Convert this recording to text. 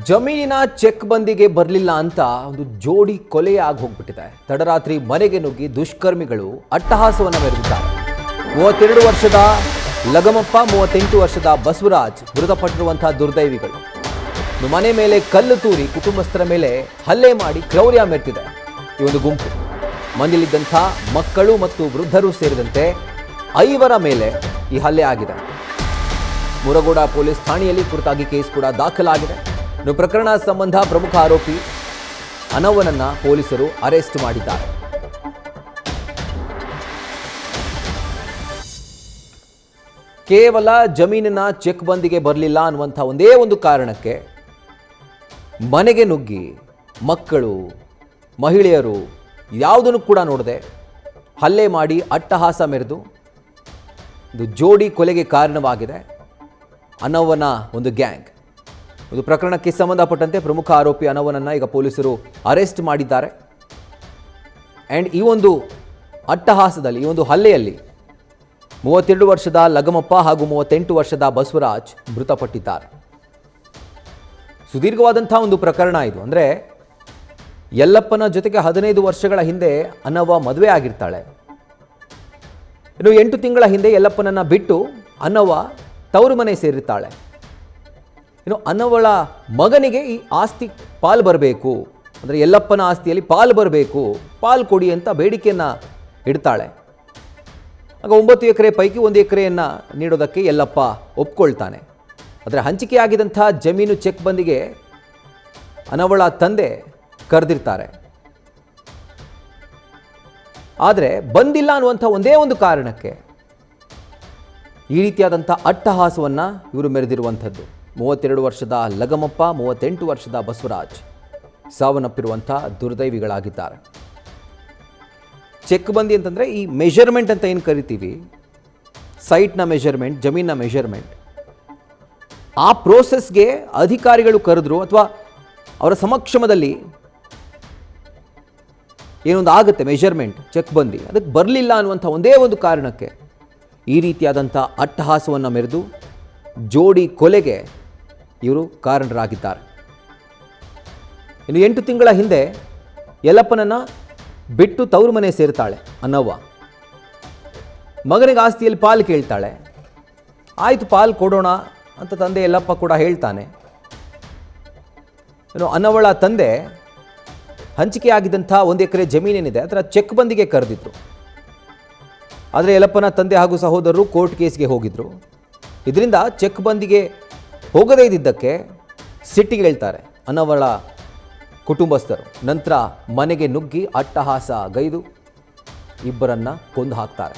ಜಮೀನಿನ ಚೆಕ್ ಬಂದಿಗೆ ಬರಲಿಲ್ಲ ಅಂತ ಒಂದು ಜೋಡಿ ಕೊಲೆ ಆಗಿ ಹೋಗ್ಬಿಟ್ಟಿದೆ. ತಡರಾತ್ರಿ ಮನೆಗೆ ನುಗ್ಗಿ ದುಷ್ಕರ್ಮಿಗಳು ಅಟ್ಟಹಾಸವನ್ನು ಮೆರೆದಿದ್ದಾರೆ. 32 ವರ್ಷದ ಲಗಮಪ್ಪ, 38 ವರ್ಷದ ಬಸವರಾಜ್ ಮೃತಪಟ್ಟಿರುವಂತಹ ದುರ್ದೈವಿಗಳು. ಮನೆ ಮೇಲೆ ಕಲ್ಲು ತೂರಿ ಕುಟುಂಬಸ್ಥರ ಮೇಲೆ ಹಲ್ಲೆ ಮಾಡಿ ಕ್ರೌರ್ಯ ಮೆರೆದಿದೆ ಈ ಒಂದು ಗುಂಪು. ಮನೆಯಲ್ಲಿದ್ದಂಥ ಮಕ್ಕಳು ಮತ್ತು ವೃದ್ಧರು ಸೇರಿದಂತೆ 5 ಮೇಲೆ ಈ ಹಲ್ಲೆ ಆಗಿದೆ. ಮುರಗೋಡ ಪೊಲೀಸ್ ಠಾಣೆಯಲ್ಲಿ ಕುರಿತಾಗಿ ಕೇಸ್ ಕೂಡ ದಾಖಲಾಗಿದೆ. ಪ್ರಕರಣ ಸಂಬಂಧ ಪ್ರಮುಖ ಆರೋಪಿ ಅನವನನ್ನ ಪೊಲೀಸರು ಅರೆಸ್ಟ್ ಮಾಡಿದ್ದಾರೆ. ಕೇವಲ ಜಮೀನಿನ ಚೆಕ್ ಬಂದಿಗೆ ಬರಲಿಲ್ಲ ಅನ್ನುವಂಥ ಒಂದೇ ಒಂದು ಕಾರಣಕ್ಕೆ ಮನೆಗೆ ನುಗ್ಗಿ ಮಕ್ಕಳು, ಮಹಿಳೆಯರು ಯಾವುದನ್ನು ಕೂಡ ನೋಡದೆ ಹಲ್ಲೆ ಮಾಡಿ ಅಟ್ಟಹಾಸ ಮೆರೆದು ಇದು ಜೋಡಿ ಕೊಲೆಗೆ ಕಾರಣವಾಗಿದೆ ಅನವನ ಒಂದು ಗ್ಯಾಂಗ್. ಇದು ಪ್ರಕರಣಕ್ಕೆ ಸಂಬಂಧಪಟ್ಟಂತೆ ಪ್ರಮುಖ ಆರೋಪಿ ಅನವನನ್ನು ಈಗ ಪೊಲೀಸರು ಅರೆಸ್ಟ್ ಮಾಡಿದ್ದಾರೆ. ಆ್ಯಂಡ್ ಈ ಒಂದು ಅಟ್ಟಹಾಸದಲ್ಲಿ, ಈ ಒಂದು ಹಲ್ಲೆಯಲ್ಲಿ 32 ವರ್ಷದ ಲಗಮಪ್ಪ ಹಾಗೂ 38 ವರ್ಷದ ಬಸವರಾಜ್ ಮೃತಪಟ್ಟಿದ್ದಾರೆ. ಸುದೀರ್ಘವಾದಂಥ ಒಂದು ಪ್ರಕರಣ ಇದು. ಅಂದರೆ ಯಲ್ಲಪ್ಪನ ಜೊತೆಗೆ 15 ವರ್ಷಗಳ ಹಿಂದೆ ಅನವ ಮದುವೆ ಆಗಿರ್ತಾಳೆ. ಇನ್ನು 8 ತಿಂಗಳ ಹಿಂದೆ ಯಲ್ಲಪ್ಪನನ್ನು ಬಿಟ್ಟು ಅನವ ತವರು ಮನೆ ಸೇರಿರ್ತಾಳೆ. ಇನ್ನು ಅನವಳ ಮಗನಿಗೆ ಈ ಆಸ್ತಿ ಪಾಲು ಬರಬೇಕು, ಅಂದರೆ ಯಲ್ಲಪ್ಪನ ಆಸ್ತಿಯಲ್ಲಿ ಪಾಲು ಬರಬೇಕು, ಪಾಲು ಕೊಡಿ ಅಂತ ಬೇಡಿಕೆಯನ್ನು ಇಡ್ತಾಳೆ. ಆಗ 9 ಎಕರೆ ಪೈಕಿ 1 ಎಕರೆಯನ್ನು ನೀಡೋದಕ್ಕೆ ಯಲ್ಲಪ್ಪ ಒಪ್ಕೊಳ್ತಾನೆ. ಆದರೆ ಹಂಚಿಕೆಯಾಗಿದ್ದಂಥ ಜಮೀನು ಚೆಕ್ ಬಂದಿಗೆ ಅನವಳ ತಂದೆ ಕರೆದಿರ್ತಾರೆ. ಆದರೆ ಬಂದಿಲ್ಲ ಅನ್ನುವಂಥ ಒಂದೇ ಒಂದು ಕಾರಣಕ್ಕೆ ಈ ರೀತಿಯಾದಂಥ ಅಟ್ಟಹಾಸವನ್ನು ಇವರು ಮೆರೆದಿರುವಂಥದ್ದು. 32 ವರ್ಷದ ಲಗಮಪ್ಪ, 38 ವರ್ಷದ ಬಸವರಾಜ್ ಸಾವನ್ನಪ್ಪಿರುವಂಥ ದುರ್ದೈವಿಗಳಾಗಿದ್ದಾರೆ. ಚೆಕ್ ಬಂದಿ ಅಂತಂದರೆ ಈ ಮೆಷರ್ಮೆಂಟ್ ಅಂತ ಏನು ಕರಿತೀವಿ, ಸೈಟ್ನ ಮೆಷರ್ಮೆಂಟ್, ಜಮೀನಿನ ಮೆಷರ್ಮೆಂಟ್, ಆ ಪ್ರೋಸೆಸ್ಗೆ ಅಧಿಕಾರಿಗಳು ಕರೆದ್ರು ಅಥವಾ ಅವರ ಸಮಕ್ಷಮದಲ್ಲಿ ಏನೊಂದು ಆಗುತ್ತೆ ಮೆಷರ್ಮೆಂಟ್, ಚೆಕ್ ಬಂದಿ, ಅದಕ್ಕೆ ಬರಲಿಲ್ಲ ಅನ್ನುವಂಥ ಒಂದೇ ಒಂದು ಕಾರಣಕ್ಕೆ ಈ ರೀತಿಯಾದಂಥ ಅಟ್ಟಹಾಸವನ್ನು ಮೆರೆದು ಜೋಡಿ ಕೊಲೆಗೆ ಇವರು ಕಾರಣರಾಗಿದ್ದಾರೆ. ಇನ್ನು 8 ತಿಂಗಳ ಹಿಂದೆ ಯಲ್ಲಪ್ಪನನ್ನು ಬಿಟ್ಟು ತವರು ಮನೆ ಸೇರ್ತಾಳೆ ಅನ್ನವ್ವ. ಮಗನಿಗೆ ಆಸ್ತಿಯಲ್ಲಿ ಪಾಲು ಕೇಳ್ತಾಳೆ. ಆಯಿತು, ಪಾಲು ಕೊಡೋಣ ಅಂತ ತಂದೆ ಯಲ್ಲಪ್ಪ ಕೂಡ ಹೇಳ್ತಾನೆ. ಇನ್ನು ಅನ್ನವಳ ತಂದೆ ಹಂಚಿಕೆಯಾಗಿದ್ದಂಥ 1 ಎಕರೆ ಜಮೀನೇನಿದೆ ಅದರ ಚೆಕ್ ಬಂದಿಗೆ ಕರೆದಿದ್ರು. ಆದರೆ ಯಲ್ಲಪ್ಪನ ತಂದೆ ಹಾಗೂ ಸಹೋದರರು ಕೋರ್ಟ್ ಕೇಸ್ಗೆ ಹೋಗಿದ್ರು. ಇದರಿಂದ ಚೆಕ್ ಬಂದಿಗೆ ಹೋಗದೇ ಇದ್ದಿದ್ದಕ್ಕೆ ಸಿಟ್ಟಿಗೆ ಹೇಳ್ತಾರೆ ಅನ್ನವಳ ಕುಟುಂಬಸ್ಥರು. ನಂತರ ಮನೆಗೆ ನುಗ್ಗಿ ಅಟ್ಟಹಾಸ ಗೈದು ಇಬ್ಬರನ್ನು ಕೊಂದು ಹಾಕ್ತಾರೆ.